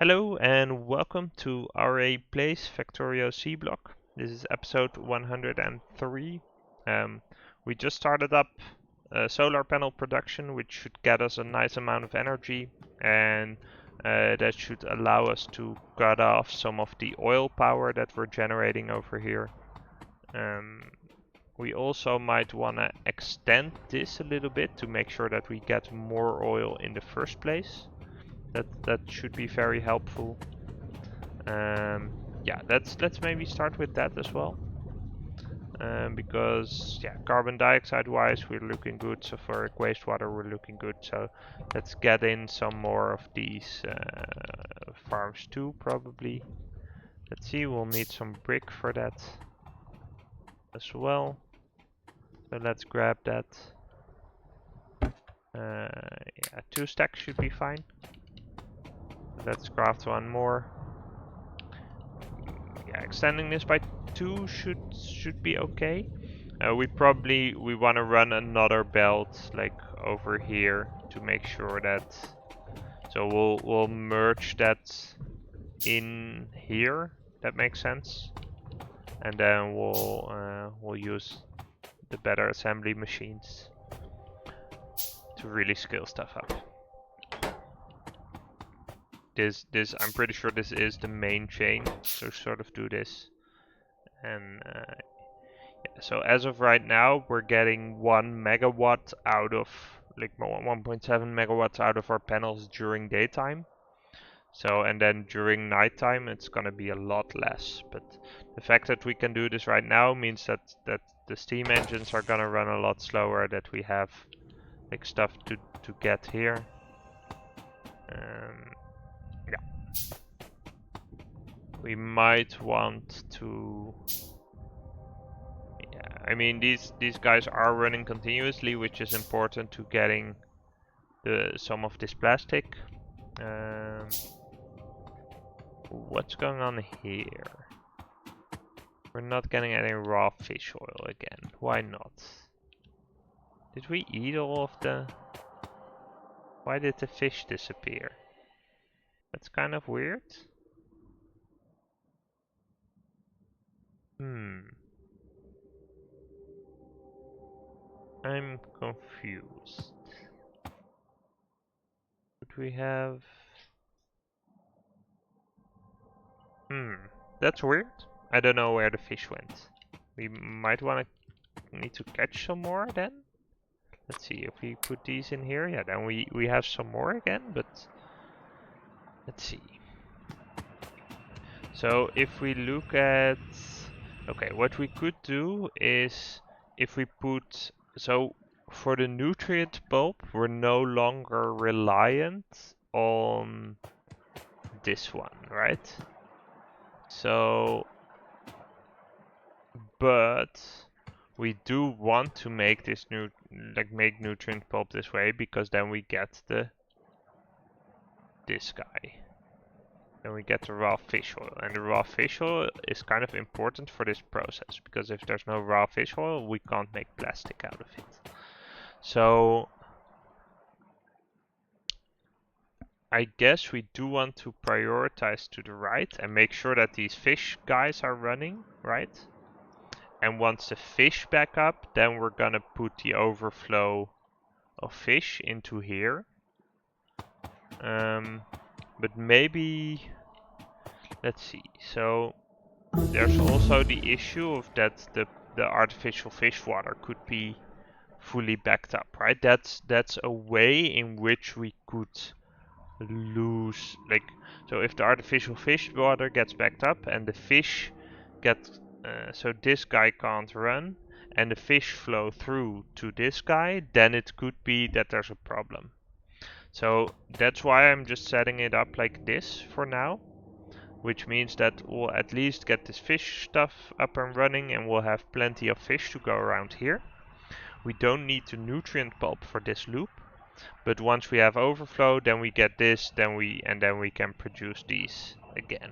Hello and welcome to Aurei Plays Factorio Seablock. This is episode 103. We just started up solar panel production, which should get us a nice amount of energy, and that should allow us to cut off some of the oil power that we're generating over here. We also might want to extend this a little bit to make sure that we get more oil in the first place. That should be very helpful. Yeah, let's maybe start with that as well. Because yeah, carbon dioxide wise we're looking good, sulfuric wastewater we're looking good. So let's get in some more of these farms too, probably. Let's see, we'll need some brick for that as well. So let's grab that. Yeah, 2 stacks should be fine. Let's craft one more. Yeah, extending this by 2 should be okay. We want to run another belt like over here to make sure that. So we'll merge that in here. That makes sense. And then we'll use the better assembly machines to really scale stuff up. I'm pretty sure this is the main chain, so sort of do this. And yeah, so as of right now, we're getting 1 megawatt out of, like 1.7 megawatts out of our panels during daytime. So, and then during nighttime, it's gonna be a lot less. But the fact that we can do this right now means that the steam engines are gonna run a lot slower, that we have like stuff to get here. Yeah. We might want to. Yeah, I mean these guys are running continuously, which is important to getting some of this plastic. What's going on here? We're not getting any raw fish oil again. Why not? Did we eat all of the... Why did the fish disappear? That's kind of weird. I'm confused. But we have... That's weird. I don't know where the fish went. We might need to catch some more then. Let's see, if we put these in here, yeah, then we have some more again, but let's see. So if we look at, okay, what we could do is if we put, so for the nutrient pulp, we're no longer reliant on this one, right? So, but we do want to make this make nutrient pulp this way, because then we get this guy. Then we get the raw fish oil, and the raw fish oil is kind of important for this process, because if there's no raw fish oil, we can't make plastic out of it. So I guess we do want to prioritize to the right and make sure that these fish guys are running, right? And once the fish back up, then we're gonna put the overflow of fish into here. But maybe, let's see. So there's also the issue of that the artificial fish water could be fully backed up, right? That's a way in which we could lose, like, so if the artificial fish water gets backed up and the fish get, so this guy can't run and the fish flow through to this guy, then it could be that there's a problem. So that's why I'm just setting it up like this for now, which means that we'll at least get this fish stuff up and running and we'll have plenty of fish to go around here. We don't need the nutrient pulp for this loop, but once we have overflow, then we get this, then we can produce these again.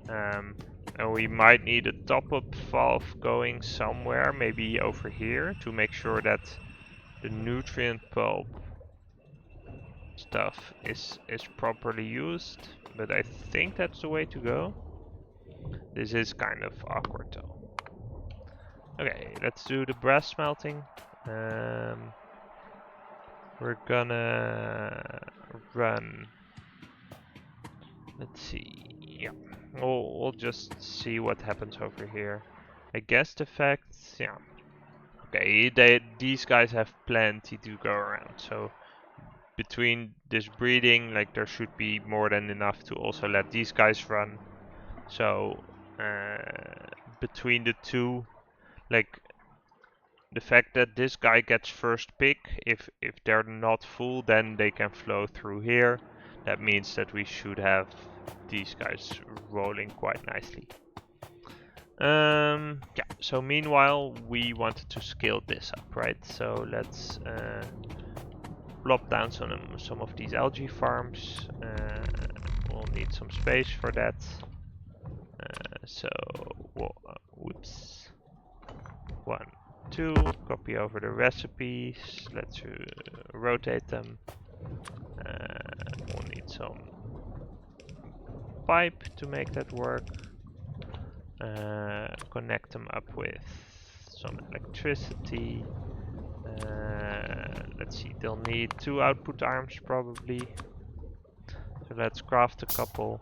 And we might need a top-up valve going somewhere, maybe over here, to make sure that the nutrient pulp stuff is properly used, but I think that's the way to go. This is kind of awkward though. Okay, let's do the brass smelting. We're gonna run. Let's see. Yeah, we'll just see what happens over here. I guess the facts. Yeah. Okay, these guys have plenty to go around. So between this breeding, like there should be more than enough to also let these guys run. So between the two, like the fact that this guy gets first pick, if they're not full, then they can flow through here. That means that we should have these guys rolling quite nicely. Yeah, so meanwhile we wanted to scale this up, right? So let's plop down some of these algae farms. We'll need some space for that. So, whoops. 1, 2, copy over the recipes. Let's rotate them. We'll need some pipe to make that work. Connect them up with some electricity. Let's see, they'll need 2 output arms probably. So let's craft a couple.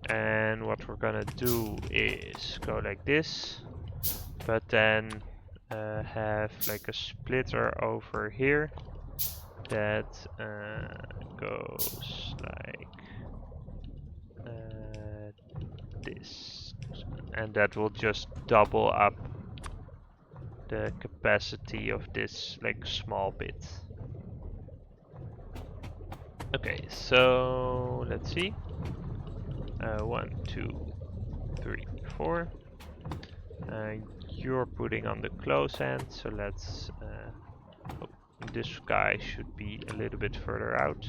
And what we're gonna do is go like this, but then have like a splitter over here that goes like this, and that will just double up the capacity of this like small bit. Okay, so let's see. 1, 2, 3, 4. You're putting on the close end, so let's. Oh, this guy should be a little bit further out.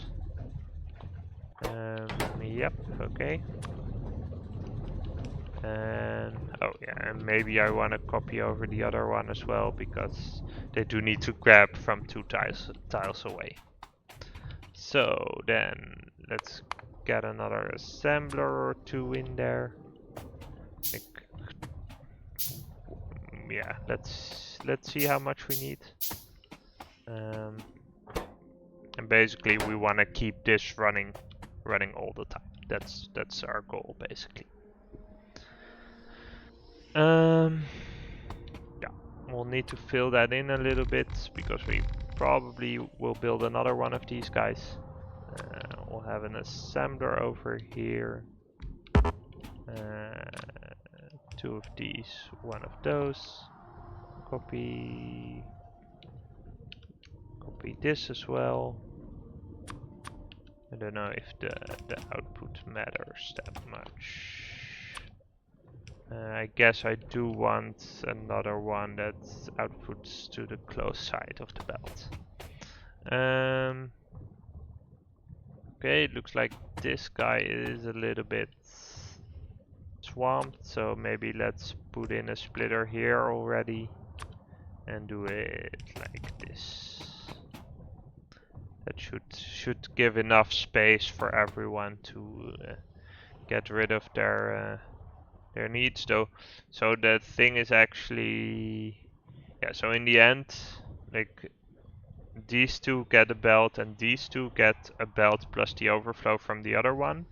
Yep, okay. And oh yeah, and maybe I want to copy over the other one as well because they do need to grab from 2 tiles away. So then let's get another assembler or 2 in there. Like, yeah, let's see how much we need. And basically we want to keep this running all the time. That's our goal basically. Yeah, we'll need to fill that in a little bit because we probably will build another one of these guys. We'll have an assembler over here. 2 of these, 1 of those. Copy this as well. I don't know if the output matters that much. I guess I do want another one that outputs to the close side of the belt. Okay, it looks like this guy is a little bit swamped, so maybe let's put in a splitter here already and do it like this. That should give enough space for everyone to get rid of their needs though. So the thing is actually, yeah, so in the end, like these 2 get a belt and these 2 get a belt plus the overflow from the other one.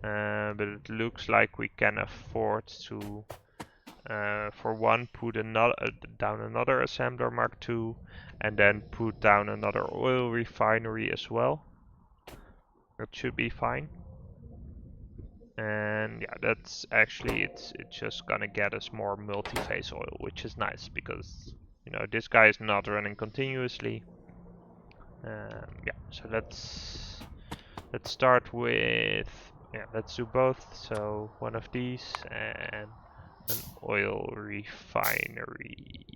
But it looks like we can afford to, for one, put down another assembler Mark II and then put down another oil refinery as well. That should be fine. And yeah, that's actually it's just gonna get us more multi-phase oil, which is nice because you know this guy is not running continuously. Yeah, so let's start with, yeah, let's do both. So 1 of these and an oil refinery.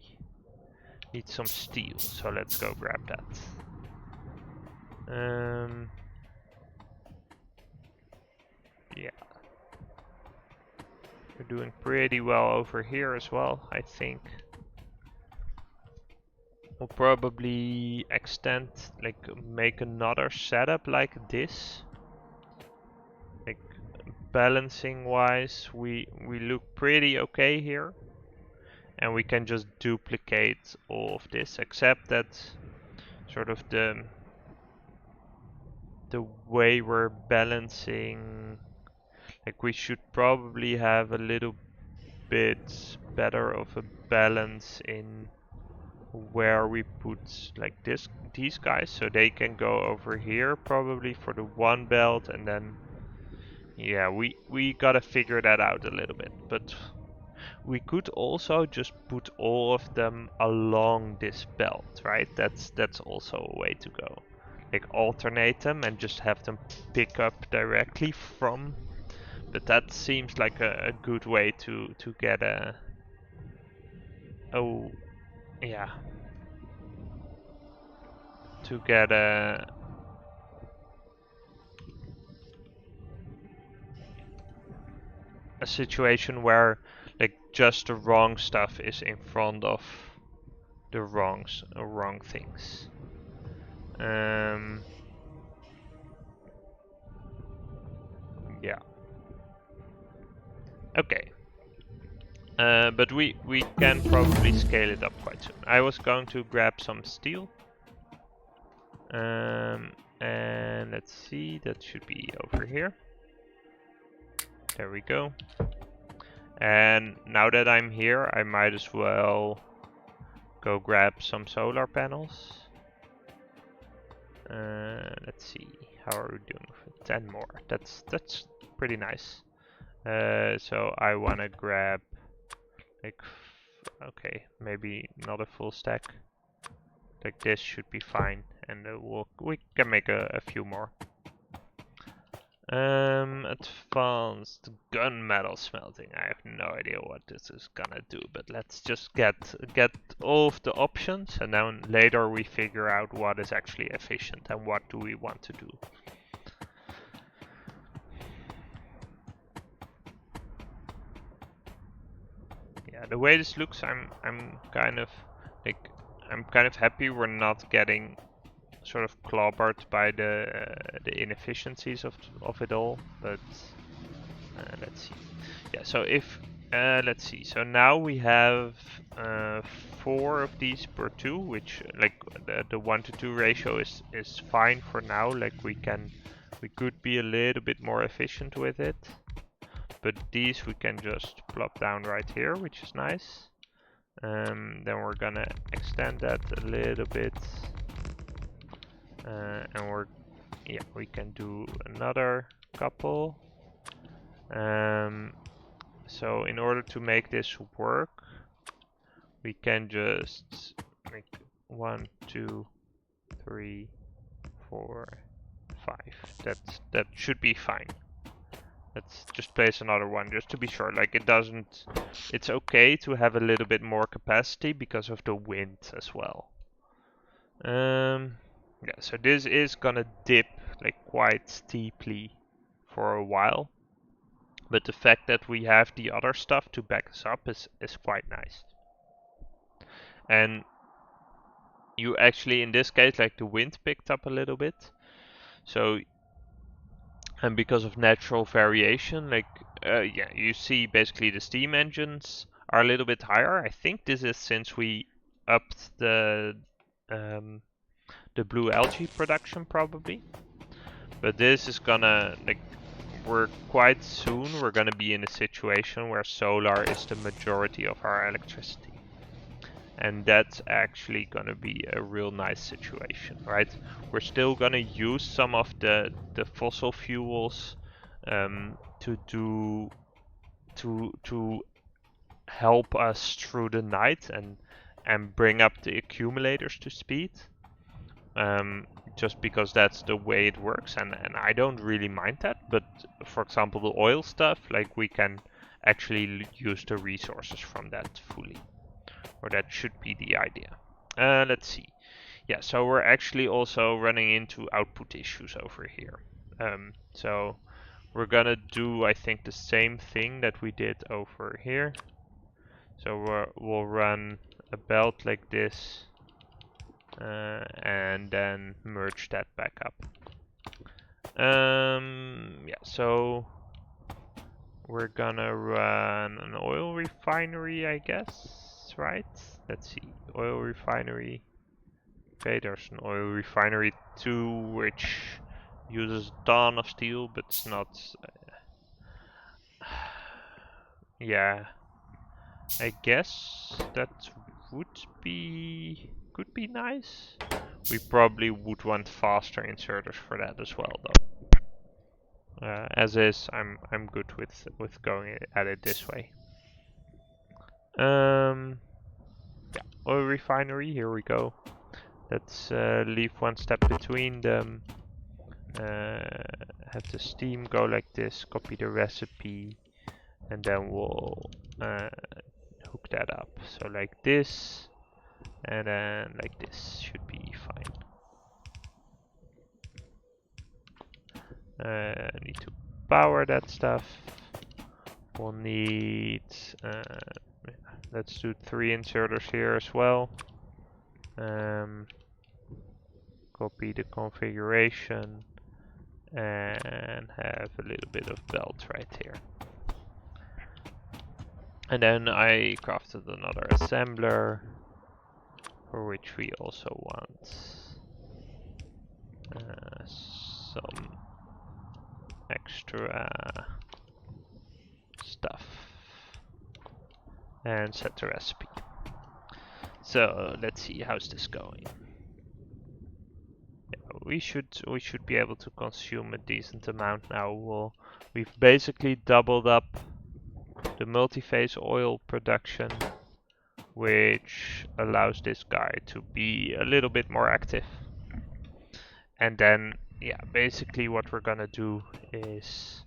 Need some steel, so let's go grab that. Yeah. We're doing pretty well over here as well, I think. We'll probably extend, like make another setup like this. Like balancing wise, we look pretty okay here. And we can just duplicate all of this, except that sort of the way we're balancing, like we should probably have a little bit better of a balance in where we put like these guys, so they can go over here probably for the one belt, and then yeah, we gotta figure that out a little bit. But we could also just put all of them along this belt, right? That's also a way to go. Like alternate them and just have them pick up directly from. But that seems like a good way to get a. Oh, yeah. To get a situation where like just the wrong stuff is in front of the wrong things. Yeah. Okay. But we can probably scale it up quite soon. I was going to grab some steel. And let's see, that should be over here. There we go. And now that I'm here, I might as well go grab some solar panels. Let's see, how are we doing for 10 more? That's pretty nice. So I wanna grab like, okay, maybe not a full stack. Like this should be fine, and we can make a few more. Advanced gunmetal smelting. I have no idea what this is gonna do, but let's just get all of the options, and then later we figure out what is actually efficient and what do we want to do. Yeah, the way this looks, I'm kind of happy we're not getting sort of clobbered by the inefficiencies of it all, but let's see. Yeah, so if let's see. So now we have 4 of these per 2, which like the 1 to 2 ratio is fine for now. Like we could be a little bit more efficient with it, but these we can just plop down right here, which is nice. Then we're gonna extend that a little bit, and we can do another couple. So in order to make this work, we can just make 1, 2, 3, 4, 5. That should be fine. Let's just place another one just to be sure. Like it's okay to have a little bit more capacity because of the wind as well. Yeah, so this is gonna dip like quite steeply for a while. But the fact that we have the other stuff to back us up is quite nice. And you actually, in this case, like the wind picked up a little bit. So, and because of natural variation, like, yeah, you see basically the steam engines are a little bit higher. I think this is since we upped the blue algae production probably. But this is gonna, like, we're gonna be in a situation where solar is the majority of our electricity. And that's actually gonna be a real nice situation, right? We're still gonna use some of the fossil fuels to help us through the night and bring up the accumulators to speed. Just because that's the way it works, and I don't really mind that. But for example, the oil stuff, like we can actually use the resources from that fully, or that should be the idea. Let's see. Yeah, so we're actually also running into output issues over here. So we're gonna do, I think, the same thing that we did over here. So we'll run a belt like this, and then merge that back up. Yeah, so we're gonna run an oil refinery, I guess, right? Let's see, oil refinery. Okay, there's an oil refinery too, which uses a ton of steel, but it's not. Yeah, I guess that could be nice. We probably would want faster inserters for that as well, though. As is, I'm good with going at it this way. Yeah, oil refinery. Here we go. Let's leave one step between them. Have the steam go like this. Copy the recipe, and then we'll hook that up. So like this, and then like this should be fine. Need to power that stuff. We'll need, let's do 3 inserters here as well. Copy the configuration and have a little bit of belt right here. And then I crafted another assembler, for which we also want some extra stuff, and set the recipe. So let's see, how's this going? Yeah, we should be able to consume a decent amount now. We've basically doubled up the multi-phase oil production, which allows this guy to be a little bit more active. And then, yeah, basically what we're gonna do is,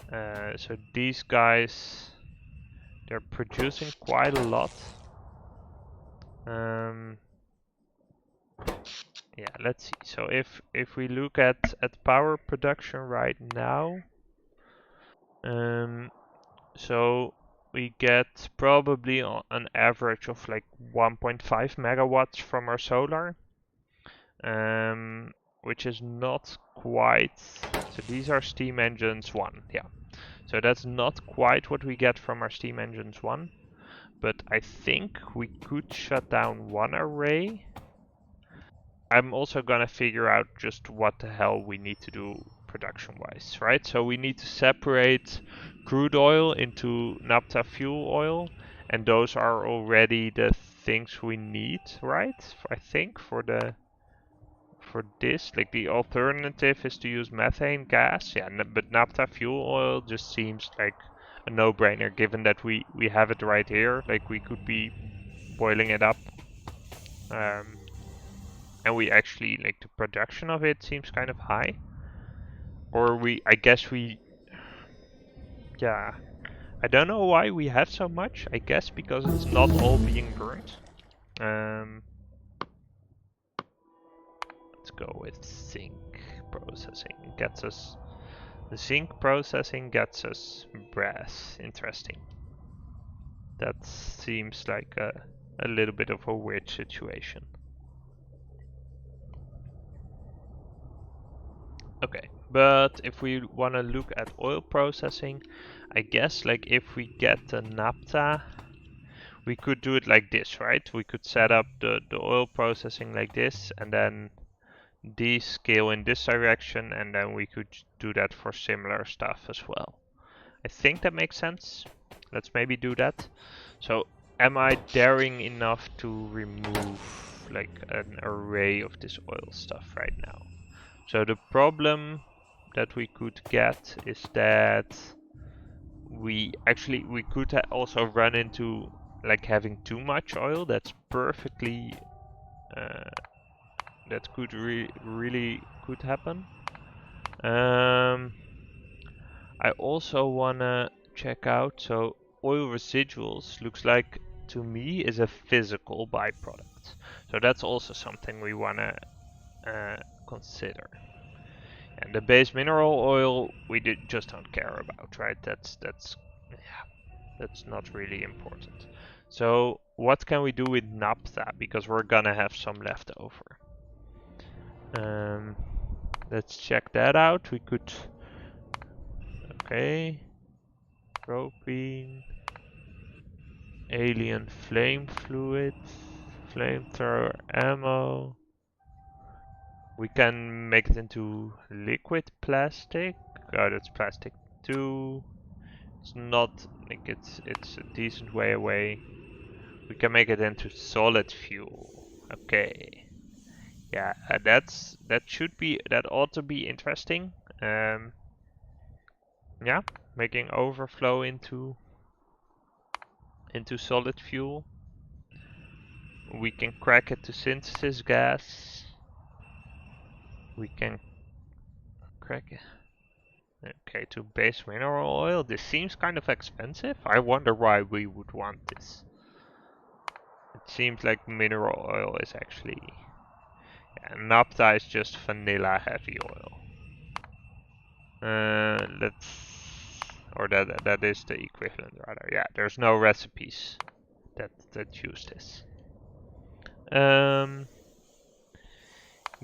so these guys, they're producing quite a lot. Yeah, let's see. So if we look at power production right now, so we get probably an average of like 1.5 megawatts from our solar, which is not quite. So these are steam engines 1, yeah. So that's not quite what we get from our steam engines 1, but I think we could shut down one array. I'm also gonna figure out just what the hell we need to do production-wise, right? So we need to separate crude oil into naphtha fuel oil, and those are already the things we need, right? I think for this, like the alternative is to use methane gas, yeah, but naphtha fuel oil just seems like a no-brainer given that we have it right here. Like we could be boiling it up. And we actually, like, the production of it seems kind of high. Or I guess yeah. I don't know why we have so much. I guess because it's not all being burnt. Let's go with zinc processing. The zinc processing gets us brass. Interesting. That seems like a little bit of a weird situation. Okay, but if we want to look at oil processing, I guess like if we get the naphtha, we could do it like this, right? We could set up the oil processing like this, and then descale in this direction, and then we could do that for similar stuff as well. I think that makes sense. Let's maybe do that. So am I daring enough to remove like an array of this oil stuff right now? So the problem that we could get is that we could also run into like having too much oil. That's perfectly that could really could happen. I also wanna check out, so oil residuals looks like to me is a physical byproduct. So that's also something we wanna consider. And the base mineral oil we just don't care about, right? That's not really important. So what can we do with naphtha? Because we're gonna have some left over. Let's check that out. We could, okay, propene, alien flame fluid, flamethrower ammo. We can make it into liquid plastic. Oh, that's plastic too. It's not like it's a decent way away. We can make it into solid fuel. Okay. Yeah, that ought to be interesting. Yeah, making overflow into solid fuel. We can crack it to synthesis gas. We can crack it. Okay, to base mineral oil. This seems kind of expensive. I wonder why we would want this. It seems like mineral oil is actually... Yeah, naphtha is just vanilla heavy oil. Let's... Or that is the equivalent rather. Yeah, there's no recipes that use this.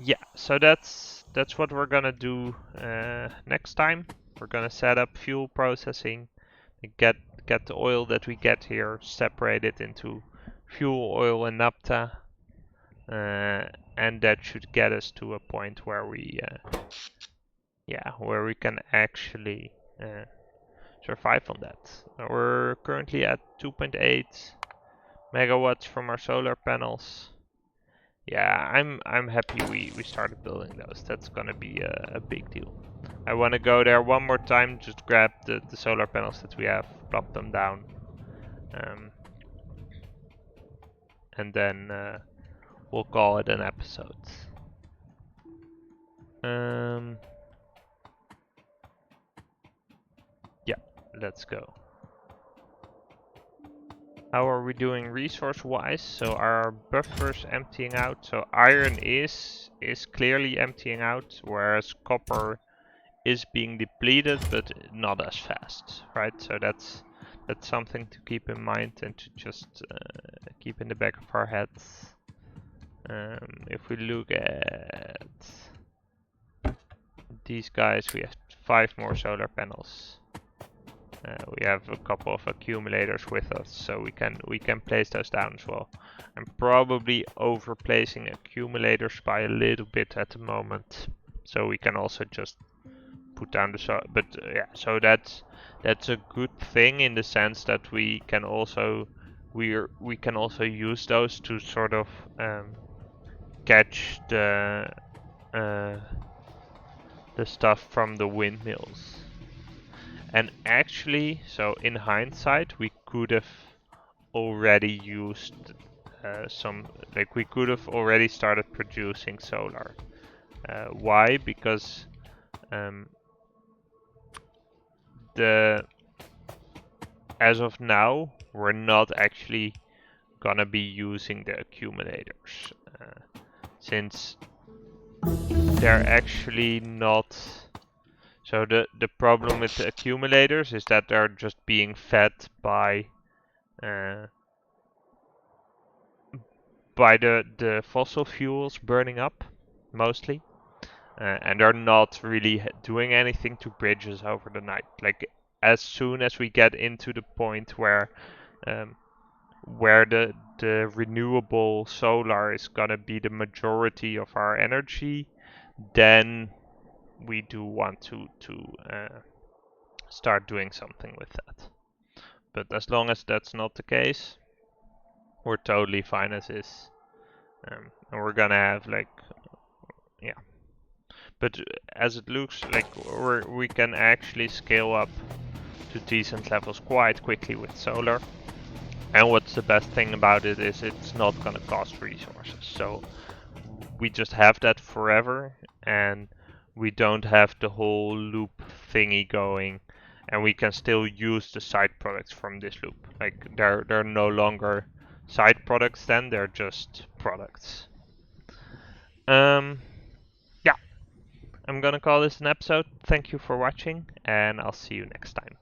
Yeah, so that's what we're gonna do next time. We're gonna set up fuel processing, get the oil that we get here, separate it into fuel oil and naphtha, and that should get us to a point where we can actually survive on that. We're currently at 2.8 megawatts from our solar panels. Yeah, I'm happy we started building those. That's gonna be a big deal. I want to go there one more time, just grab the solar panels that we have, plop them down, and then we'll call it an episode. Yeah, let's go. How are we doing resource-wise? So our buffers emptying out. So iron is clearly emptying out, whereas copper is being depleted, but not as fast, right? So that's something to keep in mind and to just keep in the back of our heads. If we look at these guys, we have 5 more solar panels. We have a couple of accumulators with us, so we can place those down as well. I'm probably overplacing accumulators by a little bit at the moment, so we can also just put down the but yeah, so that's a good thing in the sense that we can also use those to sort of catch the stuff from the windmills. And actually, so in hindsight, we could have already used we could have already started producing solar. Why? Because as of now, we're not actually gonna be using the accumulators, since they're actually not. So the problem with the accumulators is that they're just being fed by the fossil fuels burning up, mostly, and they're not really doing anything to bridge us over the night. Like, as soon as we get into the point where the renewable solar is gonna be the majority of our energy, then we do want to start doing something with that. But as long as that's not the case, we're totally fine as is. And we're gonna have yeah. But as it looks like we can actually scale up to decent levels quite quickly with solar. And what's the best thing about it is it's not gonna cost resources. So we just have that forever, and we don't have the whole loop thingy going, and we can still use the side products from this loop. Like, they're no longer side products then, they're just products. Yeah, I'm gonna call this an episode. Thank you for watching, and I'll see you next time.